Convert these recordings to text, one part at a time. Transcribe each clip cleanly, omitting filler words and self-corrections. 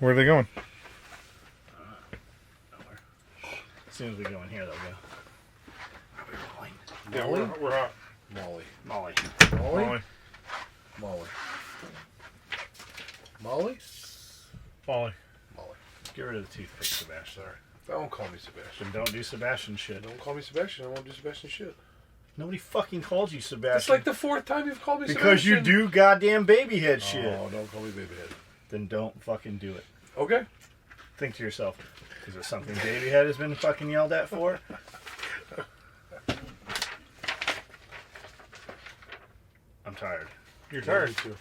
Where are they going? Nowhere. As soon as we go in here, they'll go. Are we rolling? Yeah, we're hot. Molly. Molly? Molly. Molly. Molly? Molly. Molly. Get rid of the toothpick, Sebastian. Sorry. Don't call me Sebastian. And don't do Sebastian shit. Don't call me Sebastian. I won't do Sebastian shit. Nobody fucking called you Sebastian. It's like the fourth time you've called me because Sebastian. you do goddamn baby head shit. Oh, don't call me babyhead. Then don't fucking do it. Okay. Think to yourself, is there something babyhead has been fucking yelled at for? I'm tired. You're tired. Me too.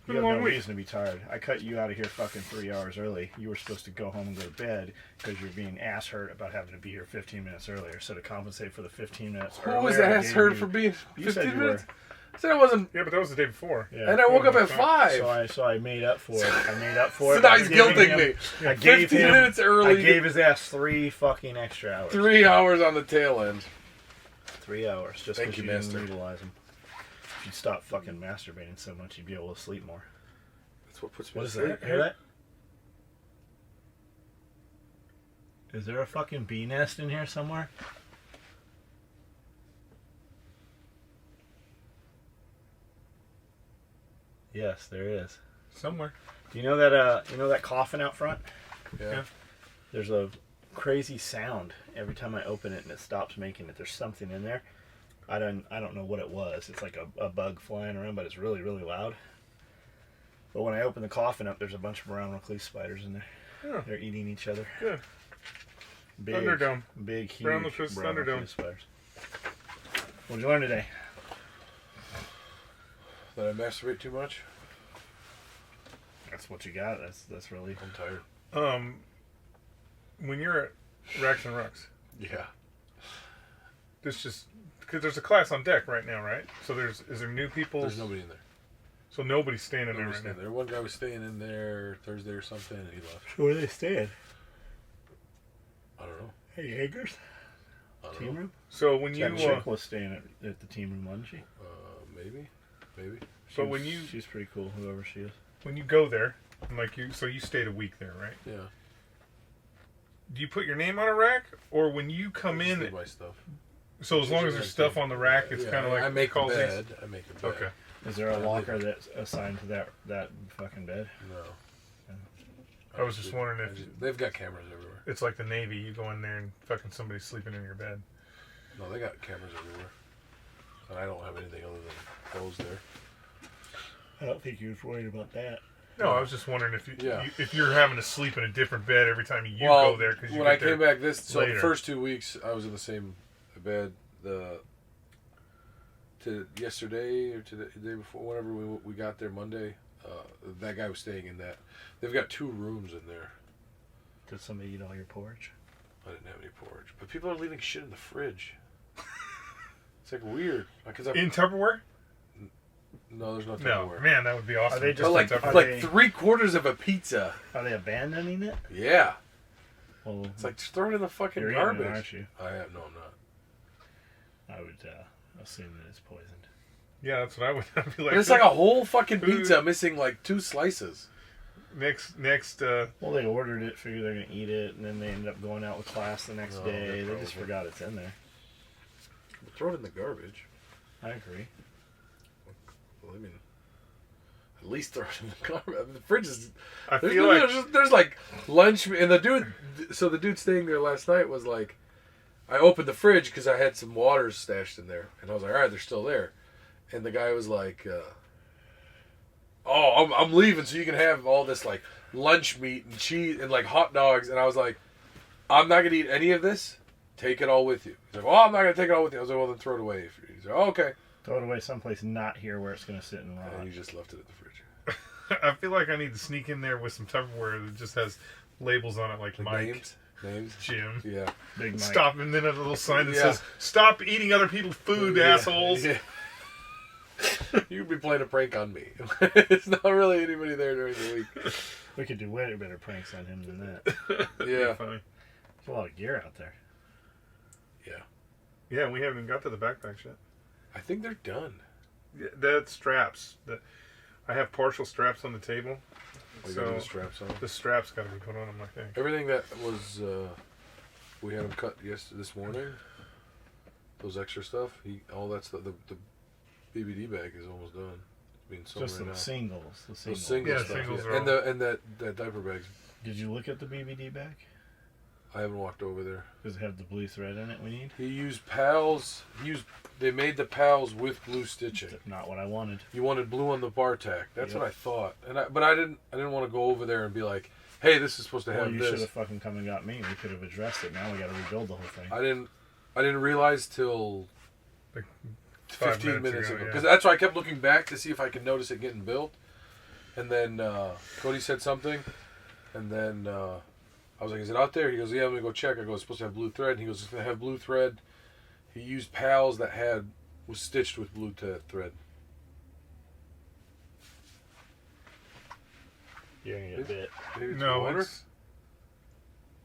You have no reason to be tired. I cut you out of here fucking 3 hours early. You were supposed to go home and go to bed because you're being ass hurt about having to be here 15 minutes earlier. So to compensate for the 15 minutes earlier... Who was ass hurt for being 15 minutes? I said I wasn't... Yeah, but that was the day before. Yeah. And I woke up at 5. So I made up for it. So now he's guilting me. I gave 15 minutes early. I gave his ass 3 fucking extra hours. 3 hours on the tail end. 3 hours. Just Thank because you, you didn't master. utilize them. If you'd stop fucking masturbating so much, you'd be able to sleep more. That's what puts me What is to sleep. that? Hear that? Is there a fucking bee nest in here somewhere? Yes, there is. Somewhere. Do you know that coffin out front? Yeah. There's a crazy sound every time I open it and it stops making it. There's something in there. I don't know what it was. It's like a bug flying around, but it's really, really loud. But when I open the coffin up, there's a bunch of brown recluse spiders in there. Yeah. They're eating each other. Good. Big, Thunderdome. Big, huge Brown recluse Thunderdome. recluse spiders. What'd you learn today? That I masturbate too much? That's what you got. That's really... I'm tired. When you're at Racks and Rucks, Yeah. this just... Because there's a class on deck right now, right? So is there new people? There's nobody in there. So nobody's staying in there Nobody's right staying there. One guy was staying in there Thursday or something, and he left. Where are they staying? I don't know. Hey, Hager's? I don't Team know. room? So when That you... chick was staying at the team room, wasn't she? Maybe. But when you... She's pretty cool, whoever she is. When you go there, and so you stayed a week there, right? Yeah. Do you put your name on a rack, or when you come I just in? leave my stuff. So as long as there's stuff on the rack, it's kind of like I make a calls these- bed. I make a bed. Okay. Is there a locker that's assigned to that fucking bed? No. I was just wondering if they've got cameras everywhere. it's like the Navy. You go in there and fucking somebody's sleeping in your bed. No, they got cameras everywhere. And I don't have anything other than clothes there. I don't think you was worried about that. No, I was just wondering if Yeah. if you're having to sleep in a different bed every time you Well, go there because you when I get there came back the later. first 2 weeks, I was in the same bed. Yesterday or the day before, whenever we got there Monday, that guy was staying in that. They've got 2 rooms in there. Did somebody eat all your porridge? I didn't have any porridge, but people are leaving shit in the fridge. It's like weird. in Tupperware. No, there's no No, Tupperware. man, that would be awesome. Are they just But Are like they- 3/4 of a pizza. Are they abandoning it? Yeah. Well, It's like just throw it in the fucking you're eating it, garbage. aren't you? No, I'm not. I would assume that it's poisoned. Yeah, that's what I would I'd be like. But it's like a whole fucking pizza missing like 2 slices. next. Well, they ordered it, figured they're gonna eat it, and then they ended up going out with class the next No, day. they They just probably- forgot it's in there. Throw it in the garbage. I agree. Well, I mean, at least throw it in the garbage. The fridge is. I There's, feel like there's like lunch, and the dude staying there last night was like, I opened the fridge because I had some waters stashed in there, and I was like, all right, they're still there, and the guy was like, oh, I'm leaving so you can have all this like lunch meat and cheese and like hot dogs, and I was like, I'm not gonna eat any of this. Take it all with you. He's like, well, I'm not gonna take it all with you. I was like, well, then throw it away. He's like, oh, okay. Throw it away someplace not here where it's gonna sit and rot. And he just left it at the fridge. I feel like I need to sneak in there with some Tupperware that just has labels on it like Mike, Names. Jim. Yeah. Big Mike. Stop, and then a little sign that Yeah. says "Stop eating other people's food, Yeah. assholes." Yeah. You'd be playing a prank on me. It's not really anybody there during the week. We could do way better pranks on him than that. Yeah. Funny. There's a lot of gear out there. Yeah. Yeah, we haven't even got to the backpacks yet. I think they're done. Yeah, that straps. I have partial straps on the table. Like So the straps on. the straps got to be put on them, I think. Everything that was, we had him cut this morning. Those extra stuff, all that stuff. The BBD bag is almost done. It's being sold Just right the now. singles. The Those singles. single Yeah, stuff, singles yeah. are And all- that diaper bags. Did you look at the BBD bag? I haven't walked over there. Does it have the blue thread in it we need? He used pals. They made the pals with blue stitching. Not what I wanted. You wanted blue on the bar tack. That's Yep. what I thought. But I didn't want to go over there and be like, hey, this is supposed to Well, have you should this. have fucking come and got me. We could have addressed it. Now we got to rebuild the whole thing. I didn't realize till Like 15 minutes ago. yeah. Because that's why I kept looking back to see if I could notice it getting built. And then Cody said something. And then I was like, is it out there? He goes, yeah, let me go check. I go, it's supposed to have blue thread. And he goes, it's going to have blue thread. He used pals that was stitched with blue thread. You're going to get bit. Maybe it's No, water?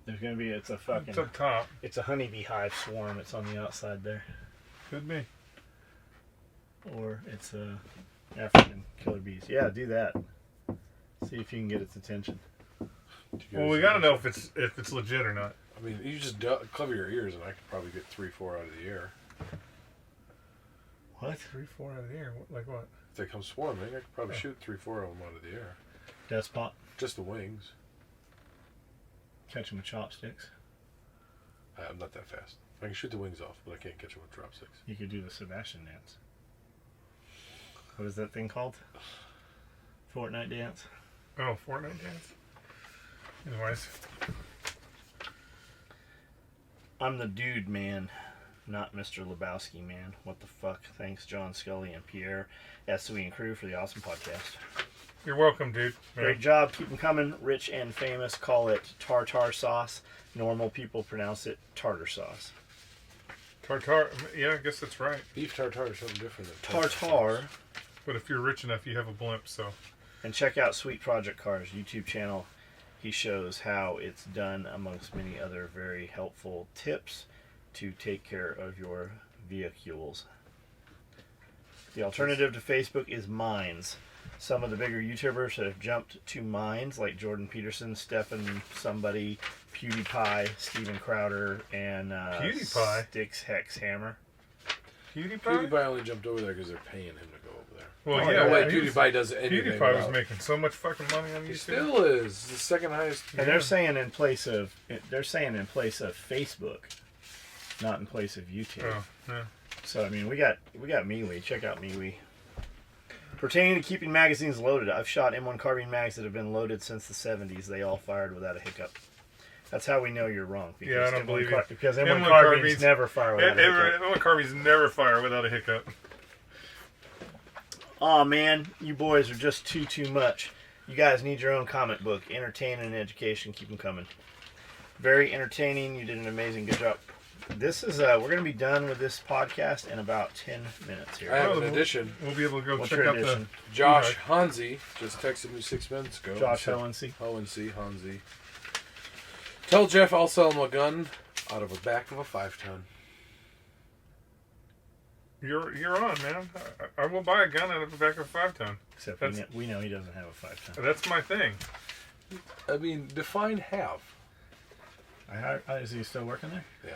There's going to be, it's a fucking, it's up top. it's a honeybee hive swarm. It's on the outside there. Could be. Or it's African killer bees. Yeah, do that. See if you can get its attention. Well, we got to know if it's legit or not. I mean, you just cover your ears, and I could probably get 3-4 out of the air. What? 3-4 out of the air. Like what? If they come swarming, I could probably shoot 3-4 of them out of the air. Despot. Just the wings. Catch them with chopsticks. I'm not that fast. I can shoot the wings off, but I can't catch them with chopsticks. You could do the Sebastian dance. What is that thing called? Fortnite dance? Oh, Fortnite dance. Anyways, I'm the dude, man. Not Mr. Lebowski, man. What the fuck? Thanks, John Skully and Pierre SOE and crew for the awesome podcast. you're welcome, dude. Great job. Keep them coming. Rich and famous. Call it tartar sauce. Normal people pronounce it tartar sauce. Tartar. Yeah, I guess that's right. Beef tartare is something different than Tartar. But if you're rich enough, you have a blimp. So And check out Sweet Project Cars YouTube channel. He shows how it's done amongst many other very helpful tips to take care of your vehicles. The alternative to Facebook is Minds. Some of the bigger YouTubers have jumped to Minds, like Jordan Peterson, Stefan Somebody, PewDiePie, Steven Crowder, and PewDiePie? Styx Hex Hammer. PewDiePie. PewDiePie only jumped over there because they're paying him to go over there. Well, Oh, yeah. No way he was- PewDiePie does anything. PewDiePie was about- making so much fucking money on YouTube. He still is the second highest. And they're saying in place of Facebook, not in place of YouTube. Oh, yeah. So I mean, we got MeWe. Check out MeWe. Pertaining to keeping magazines loaded, I've shot M1 carbine mags that have been loaded since the 70s. They all fired without a hiccup. That's how we know you're wrong. Because Yeah, I don't believe you. Because M1 M1 carbines carbines never fire without a hiccup. Everyone carbines never fire without a hiccup. Aw, man, you boys are just too much. You guys need your own comic book. Entertaining and education. Keep them coming. Very entertaining. You did an amazing good job. This is we're gonna be done with this podcast in about 10 minutes here. I have Oh, an addition. We'll be able to go What's check your out addition? Josh Hansi just texted me 6 minutes ago. Josh Said, Hohensee. Hansi. Tell Jeff I'll sell him a gun out of the back of a 5-ton. You're on, man. I will buy a gun out of the back of a 5-ton. Except That's- we know he doesn't have a 5-ton. That's my thing. I mean, define have. Is he still working there? Yeah.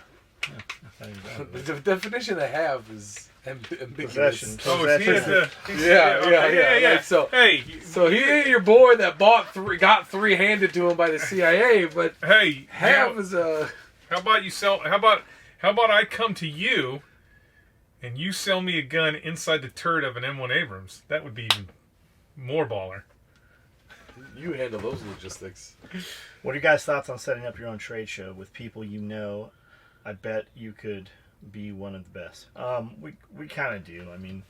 I thought he was out of The there. definition of have is ambiguous. Possession. Oh, is he at the? Yeah. Like, so he ain't your boy that got three handed to him by the CIA, but Hey, have is a. How about you sell? How about I come to you, and you sell me a gun inside the turret of an M1 Abrams? That would be even more baller. You handle those logistics. What are you guys' thoughts on setting up your own trade show with people you know? I bet you could be one of the best. We kind of do. I mean,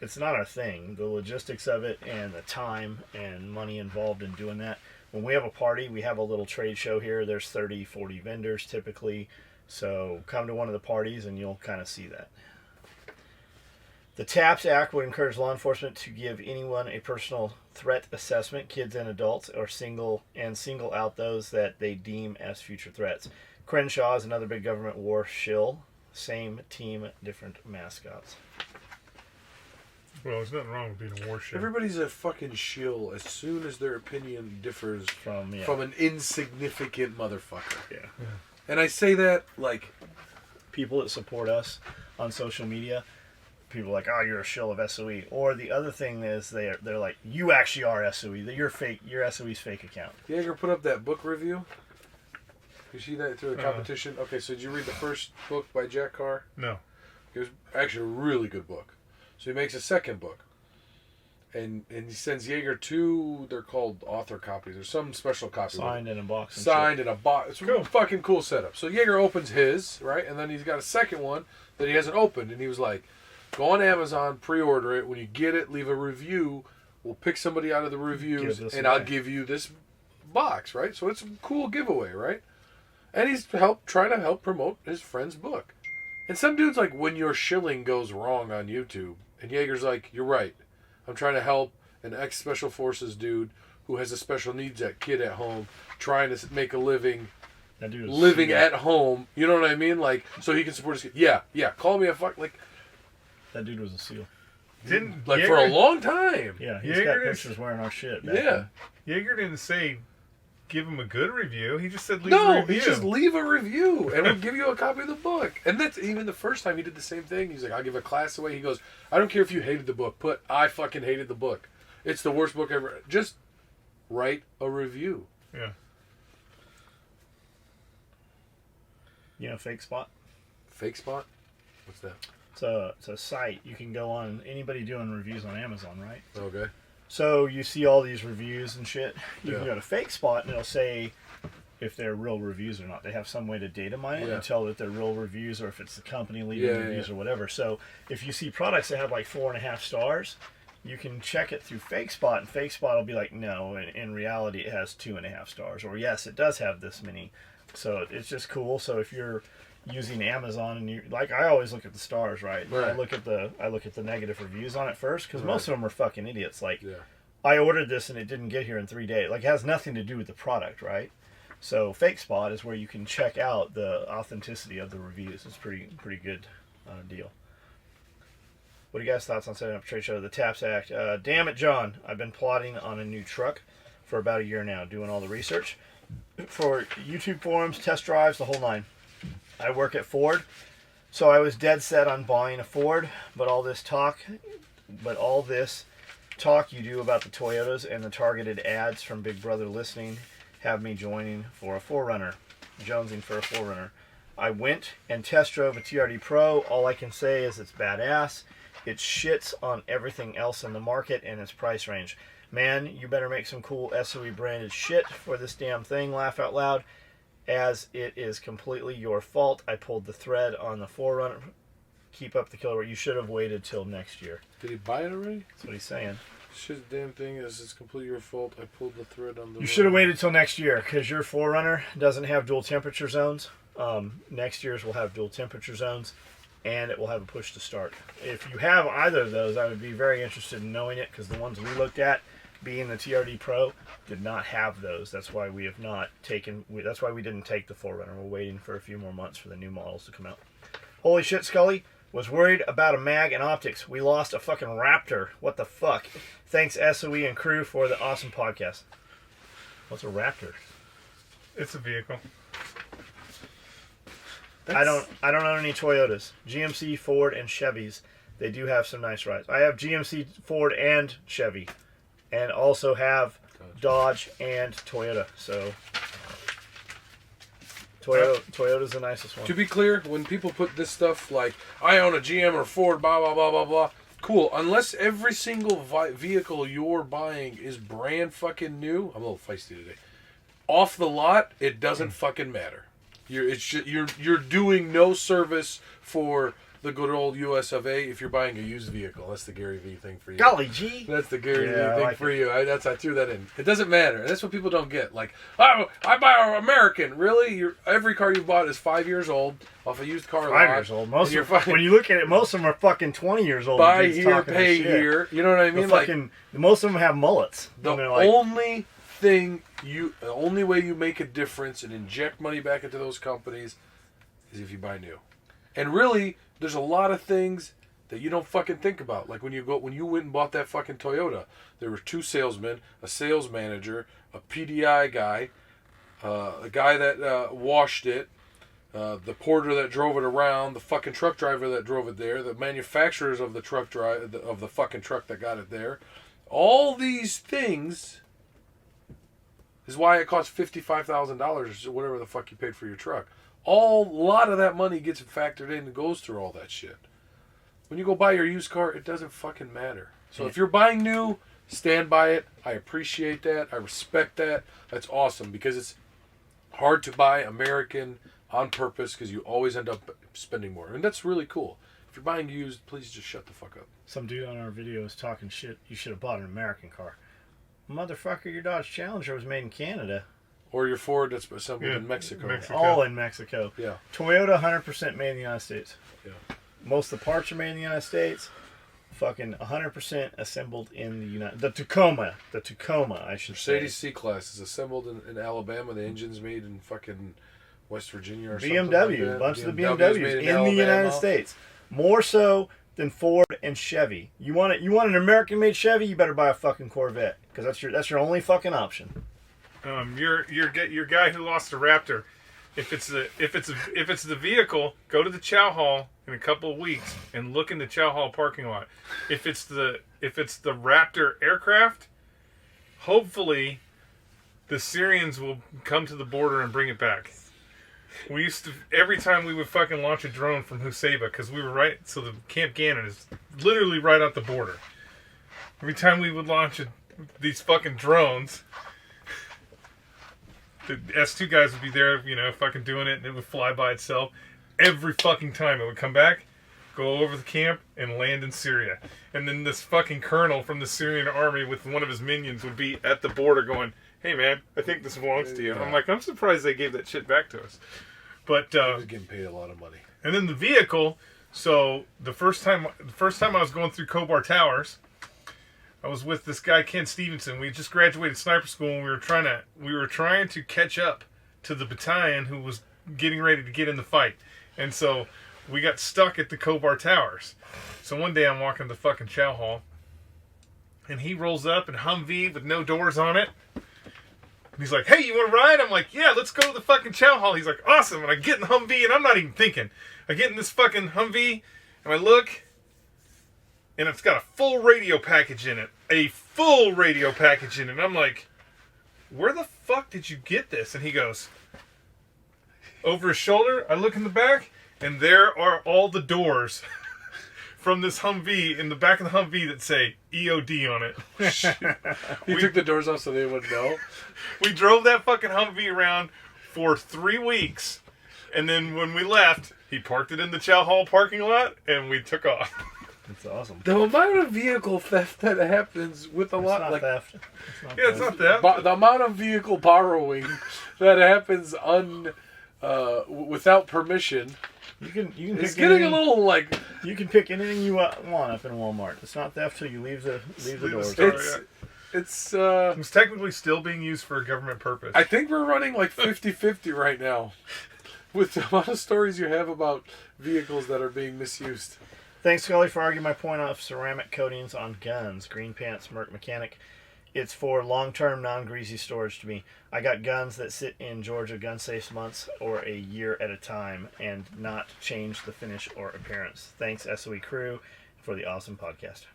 it's not our thing. The logistics of it and the time and money involved in doing that. When we have a party, we have a little trade show here. There's 30, 40 vendors typically. So come to one of the parties and you'll kind of see that. The TAPS Act would encourage law enforcement to give anyone a personal threat assessment, kids and adults, or single out those that they deem as future threats. Crenshaw is another big government war shill. Same team, different mascots. Well, there's nothing wrong with being a war shill. Everybody's a fucking shill as soon as their opinion differs From an insignificant motherfucker. Yeah. And I say that like People that support us on social media, people are like, oh, you're a shill of SOE. Or the other thing is they're like, you actually are SOE. That you're fake. Your SOE's fake account. Jaeger put up that book review. You see that through the competition? Okay, so did you read the first book by Jack Carr? No. It was actually a really good book. So he makes a second book. And he sends Jaeger 2, they're called author copies, or some special copy. Signed in a box. Signed in a box. It's a real fucking cool setup. So Jaeger opens his, right? And then he's got a second one that he hasn't opened. And he was like, go on Amazon, pre-order it. When you get it, leave a review. We'll pick somebody out of the reviews, and I'll give you this box, right? So it's a cool giveaway, right? And he's trying to help promote his friend's book. And some dude's like, when your shilling goes wrong on YouTube. And Jaeger's like, you're right. I'm trying to help an ex-Special Forces dude who has a special needs kid at home trying to make a living at home. You know what I mean? Like, so he can support his kid. Yeah. Call me a fuck. Like, that dude was a SEAL. Didn't like Jaeger, for a long time. Yeah, he's Jaeger got pictures wearing our shit. Yeah. Jaeger didn't say give him a good review. He just said leave a review. He just leave a review and we'll give you a copy of the book. And that's even the first time he did the same thing. He's like, I'll give a class away. He goes, I don't care if you hated the book. Put, I fucking hated the book. It's the worst book ever. Just write a review. Yeah. You know, Fake Spot? Fake Spot? What's that? It's a site. You can go on, anybody doing reviews on Amazon, right? Okay. So you see all these reviews and shit. You can Yeah. go to Fake Spot and it'll say if they're real reviews or not. They have some way to data mine it and tell that they're real reviews or if it's the company leaving reviews or whatever. So if you see products that have like 4.5 stars, you can check it through Fake Spot and Fake Spot will be like, no, in reality it has 2.5 stars. Or yes, it does have this many. So it's just cool. So if you're using Amazon and you like, I always look at the stars, right? I look at the negative reviews on it first because most of them are fucking idiots. Like, I ordered this and it didn't get here in 3 days. Like, it has nothing to do with the product, right? So Fake Spot is where you can check out the authenticity of the reviews. It's pretty good deal. What are you guys' thoughts on setting up a trade show? The Taps Act. Damn it, John. I've been plotting on a new truck for about a year now, doing all the research for YouTube forums, test drives, the whole nine. I work at Ford, so I was dead set on buying a Ford, but all this talk you do about the Toyotas and the targeted ads from Big Brother listening have me joining for a 4Runner, jonesing for a 4Runner. I went and test drove a TRD Pro. All I can say is it's badass. It shits on everything else in the market and its price range. Man, you better make some cool SOE branded shit for this damn thing, laugh out loud. As it is completely your fault. I pulled the thread on the 4Runner. Keep up the killer. You should have waited till next year. Did he buy it already? That's what he's saying. Shit, damn thing is, it's completely your fault. I pulled the thread on the... You should have waited till next year because your 4Runner doesn't have dual temperature zones. Next year's will have dual temperature zones and it will have a push to start. If you have either of those, I would be very interested in knowing it because the ones we looked at, being the TRD Pro, did not have those. That's why we have not taken. That's why we didn't take the 4Runner. We're waiting for a few more months for the new models to come out. Holy shit, Skully. Was worried about a mag and optics. We lost a fucking Raptor. What the fuck? Thanks SOE and crew for the awesome podcast. What's a Raptor? It's a vehicle. I don't own any Toyotas. GMC, Ford, and Chevys. They do have some nice rides. I have GMC, Ford, and Chevy. And also have Dodge and Toyota. So Toyota's the nicest one. To be clear, when people put this stuff like, I own a GM or Ford, blah, blah, blah, blah, blah, cool. Unless every single vehicle you're buying is brand fucking new, I'm a little feisty today, off the lot, it doesn't fucking matter. You're doing no service for the good old US of A if you're buying a used vehicle. That's the Gary V thing for you. Golly gee. That's the Gary V thing for you. I threw that in. It doesn't matter. And that's what people don't get. Like, oh, I buy an American. Really? Every car you bought is 5 years old off a used car lot. 5 years old. When you look at it, most of them are fucking 20 years old. Buy here, pay here. You know what I mean? Most of them have mullets. The only way you make a difference and inject money back into those companies is if you buy new. And really, there's a lot of things that you don't fucking think about. Like when you went and bought that fucking Toyota, there were 2 salesmen, a sales manager, a PDI guy, a guy that washed it, the porter that drove it around, the fucking truck driver that drove it there, the manufacturers of the truck of the fucking truck that got it there. All these things is why it costs $55,000 or whatever the fuck you paid for your truck. A lot of that money gets factored in and goes through all that shit. When you go buy your used car, it doesn't fucking matter. So if you're buying new, stand by it. I appreciate that. I respect that. That's awesome because it's hard to buy American on purpose because you always end up spending more. And that's really cool. If you're buying used, please just shut the fuck up. Some dude on our video was talking shit. You should have bought an American car. Motherfucker, your Dodge Challenger was made in Canada. Or your Ford that's assembled in Mexico. All in Mexico. Yeah. Toyota, 100% made in the United States. Yeah. Most of the parts are made in the United States. Fucking 100% assembled in the United... The Tacoma, I should say. Mercedes C-Class is assembled in Alabama. The engine's made in fucking West Virginia or BMW, something like that. a bunch of the BMWs BMWs made in the United States. More so than Ford and Chevy. You want an American-made Chevy, you better buy a fucking Corvette. Because that's your only fucking option. Your guy who lost a Raptor. If it's the vehicle, go to the Chow Hall in a couple of weeks and look in the Chow Hall parking lot. If it's the Raptor aircraft, hopefully the Syrians will come to the border and bring it back. We used to, every time we would fucking launch a drone from Huseiba, because we were right, so the Camp Gannon is literally right at the border. Every time we would launch these fucking drones, the S2 guys would be there, fucking doing it, and it would fly by itself. Every fucking time it would come back, go over the camp, and land in Syria. And then this fucking colonel from the Syrian army with one of his minions would be at the border going, "Hey man, I think this belongs to you." I'm like, I'm surprised they gave that shit back to us. But He was getting paid a lot of money. And then the vehicle. So the first time I was going through Kobar Towers, I was with this guy Ken Stevenson. We just graduated sniper school, and we were trying to catch up to the battalion who was getting ready to get in the fight. And so we got stuck at the Kobar Towers. So one day I'm walking the fucking Chow Hall, and he rolls up in Humvee with no doors on it. And he's like, "Hey, you want to ride?" I'm like, "Yeah, let's go to the fucking Chow Hall." He's like, "Awesome." And I get in the Humvee, and I'm not even thinking. I get in this fucking Humvee, and I look, and it's got a full radio package in it. A full radio package in it. And I'm like, "Where the fuck did you get this?" And he goes, over his shoulder. I look in the back, and there are all the doors from this Humvee in the back of the Humvee that say EOD on it. He took the doors off so they wouldn't know. We drove that fucking Humvee around for 3 weeks, and then when we left, he parked it in the Chow Hall parking lot, and we took off. That's awesome. The amount of vehicle theft that happens with a It's lot not like theft. It's not that. the amount of vehicle borrowing that happens without permission. You can It's pick getting anything, a little like You can pick anything you want up in Walmart. It's not theft till you leave the doors. store. it's It's technically still being used for a government purpose. I think we're running like 50-50 right now with the amount of stories you have about vehicles that are being misused. Thanks, Skully, for arguing my point of ceramic coatings on guns. Green Pants Merc Mechanic. It's for long-term, non-greasy storage to me. I got guns that sit in Georgia gun safe months or a year at a time and not change the finish or appearance. Thanks, SOE crew, for the awesome podcast.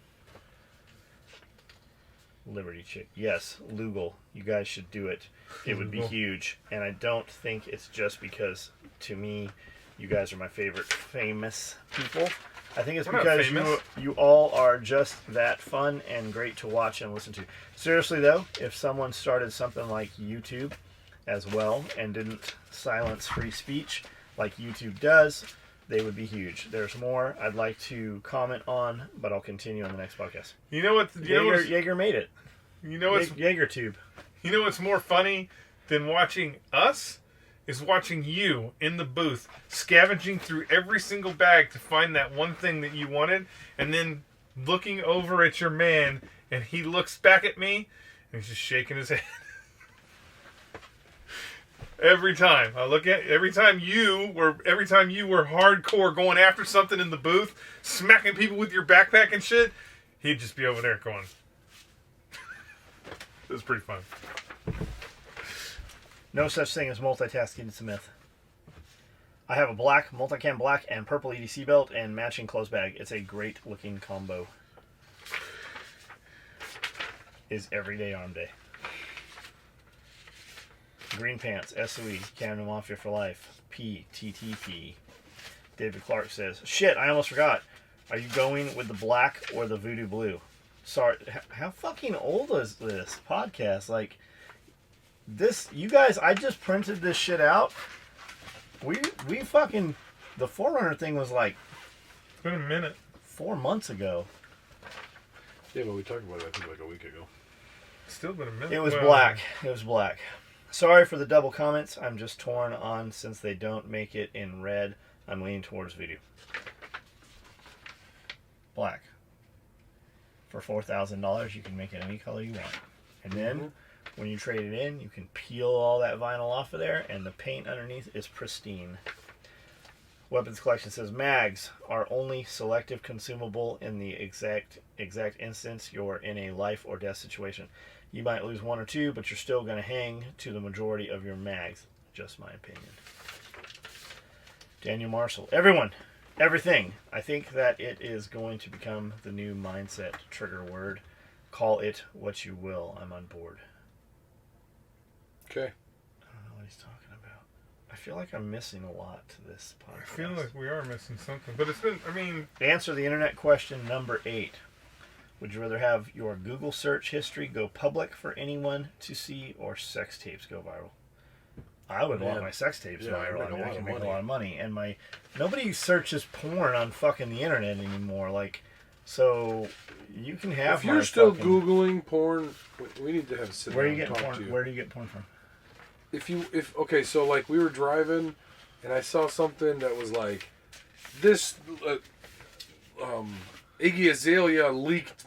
Liberty Chick. Yes, Lugal. You guys should do it. It would be huge. And I don't think it's just because, to me, you guys are my favorite famous people. I think it's We're not because famous. you all are just that fun and great to watch and listen to. Seriously, though, if someone started something like YouTube as well and didn't silence free speech like YouTube does, they would be huge. There's more I'd like to comment on, but I'll continue on the next podcast. You know what? Jaeger made it. You know what's JaegerTube. You know what's more funny than watching us? Is watching you in the booth scavenging through every single bag to find that one thing that you wanted, and then looking over at your man, and he looks back at me, and he's just shaking his head. Every time I look at, every time you were hardcore going after something in the booth, smacking people with your backpack and shit, he'd just be over there going. It was pretty fun. No such thing as multitasking. It's a myth. I have a black, multicam black, and purple EDC belt and matching clothes bag. It's a great looking combo. Is everyday arm day. Green pants, SOE, Canada Mafia for life, PTTP. David Clark says, shit, I almost forgot. Are you going with the black or the voodoo blue? Sorry, how fucking old is this podcast? Like, this, you guys, I just printed this shit out. We fucking, the Forerunner thing was like, It's been a minute. 4 months ago. Yeah, but we talked about it, I think, like a week ago. It's still been a minute. It was black. It was black. Sorry for the double comments. I'm just torn on since they don't make it in red. I'm leaning towards voodoo. Black. For $4,000, you can make it any color you want. And then, when you trade it in, you can peel all that vinyl off of there, and the paint underneath is pristine. Weapons Collection says, mags are only selective consumable in the exact instance you're in a life or death situation. You might lose one or two, but you're still going to hang to the majority of your mags. Just my opinion. Daniel Marshall. Everyone. Everything. I think that it is going to become the new mindset trigger word. Call it what you will. I'm on board. Okay. I don't know what he's talking about. I feel like I'm missing a lot to this podcast. I feel like we are missing something, but it's been, I mean... Answer the internet question number 8. Would you rather have your Google search history go public for anyone to see or sex tapes go viral? I would want my sex tapes viral. I mean, I can make a lot of money. And nobody searches porn on fucking the internet anymore. Like, so you can have. If you're still Googling porn, we need to have a sit Where are down you and getting talk porn? to you. Where do you get porn from? Okay, so like we were driving, and I saw something that was like this. Iggy Azalea leaked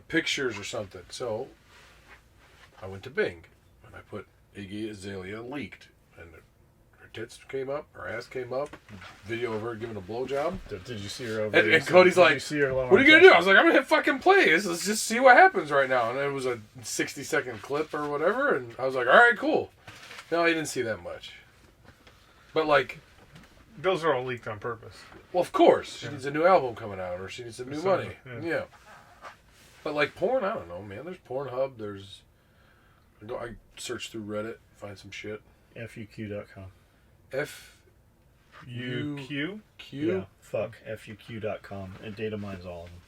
pictures or something. So I went to Bing and I put Iggy Azalea leaked, and her tits came up, her ass came up, video of her giving a blowjob. Did you see her over And, there? and Cody's like, "What are you gonna do?" I was like, "I'm gonna hit fucking play. Let's just see what happens right now." And it was a 60-second clip or whatever, and I was like, "All right, cool." No, I didn't see that much. But like, Those are all leaked on purpose. well, of course, she needs a new album coming out, or she needs some new money. Yeah. Yeah. But like porn, I don't know, man. There's Pornhub. I search through Reddit, find some shit. FUQ.com. UQ? Yeah, fuck. FUQ.com. It data mines all of them.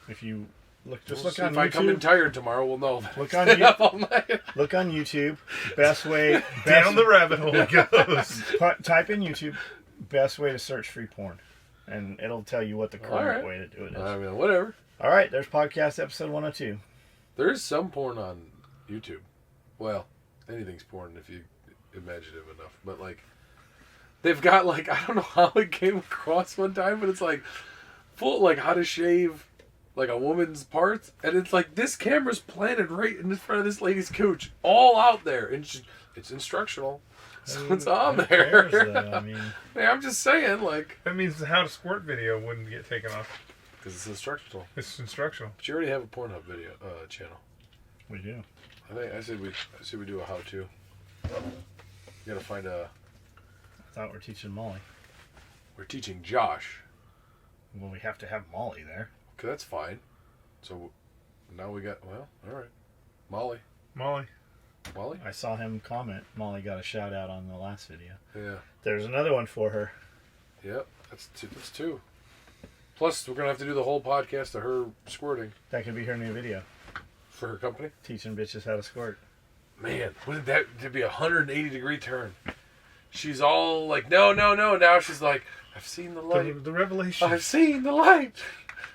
If you look, just We'll look see on if YouTube. I come in tired tomorrow, we'll know. Look on Up all night. Look on YouTube. Best way. Down the rabbit hole it goes. Type in YouTube. Best way to search free porn, and it'll tell you what the correct way to do it is. I mean, whatever. All right, there's podcast episode 102. There is some porn on YouTube. Well, anything's porn if you imaginative enough. But like, they've got like, I don't know how it came across one time, but it's like full like how to shave like a woman's parts, and it's like this camera's planted right in front of this lady's cooch, all out there, and it's instructional. So it's on Who there. cares, though? I mean, Yeah, I'm just saying, like, That means the how to squirt video wouldn't get taken off. because it's instructional. It's instructional. But you already have a Pornhub video channel. we do. I said we do a how-to. You gotta find a. I thought we're teaching Molly. We're teaching Josh. Well, we have to have Molly there. Okay, that's fine. So now we got all right. Molly. Molly? I saw him comment. Molly got a shout out on the last video. Yeah. There's another one for her. Yep. That's two. That's two. Plus, we're gonna have to do the whole podcast of her squirting That could be her new video. for her company. Teaching bitches how to squirt. Man, wouldn't that be a 180-degree turn? She's all like, no. Now she's like, I've seen the light. The revelation. I've seen the light.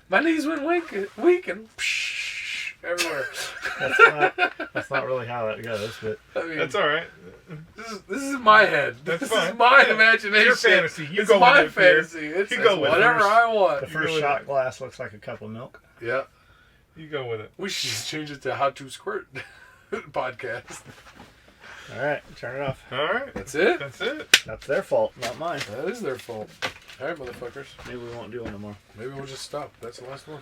My knees went weak and everywhere. That's not really how that goes, but I mean, That's all right. this is my head. That's this fine. is my Yeah. imagination. It's your fantasy. You it's go my with it, Pierre. fantasy. It's, You go with it. whatever I want. the first shot glass looks like a cup of milk. Yeah. You go with it. We should just change it to How to Squirt podcast. All right, turn it off. All right. That's it. That's it. That's their fault, not mine. That is their fault. All right, motherfuckers. Maybe we won't do one no more. Maybe we'll just stop. That's the last one.